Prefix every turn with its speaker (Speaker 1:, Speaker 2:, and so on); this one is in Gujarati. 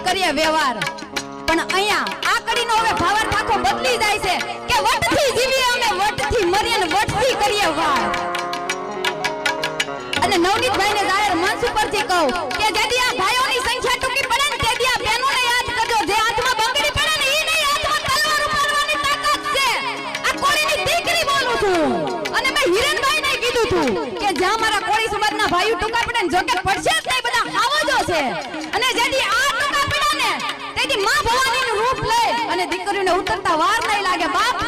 Speaker 1: કરીએ વ્યવહાર પણ અહીંયા આ કડીનો હવે ભાવાર્થ આખો બદલી જાય છે કે વટથી જીવીએ અમે વટથી મરીએ ને વટથી કરીએ વાર અને નવનીતભાઈને જાહેર મંચ ઉપરથી કહું કે જેદી આ ભાઈઓની સંખ્યા ટૂંકી પડે ને તેદી આ બહેનોને યાદ કરજો જે હાથમાં બંગડી પડે ને ઈ નહીં હાથમાં તલવાર ઉપાડવાની તાકાત છે આ કોળીની દીકરી બોલું છું અને મેં હિરણભાઈને કીધું હતું કે જ્યાં મારા કોળી સમાજના ભાઈઓ ટૂંકા પડે ને જોકે પડશે જ નહીં બધા હાવજો છે અને જેદી આ ટૂંકા પડે ને તેદી માં ભવાનીનું રૂપ લે અને દીકરીઓને ઉતરતા વાર નહીં લાગે બાપ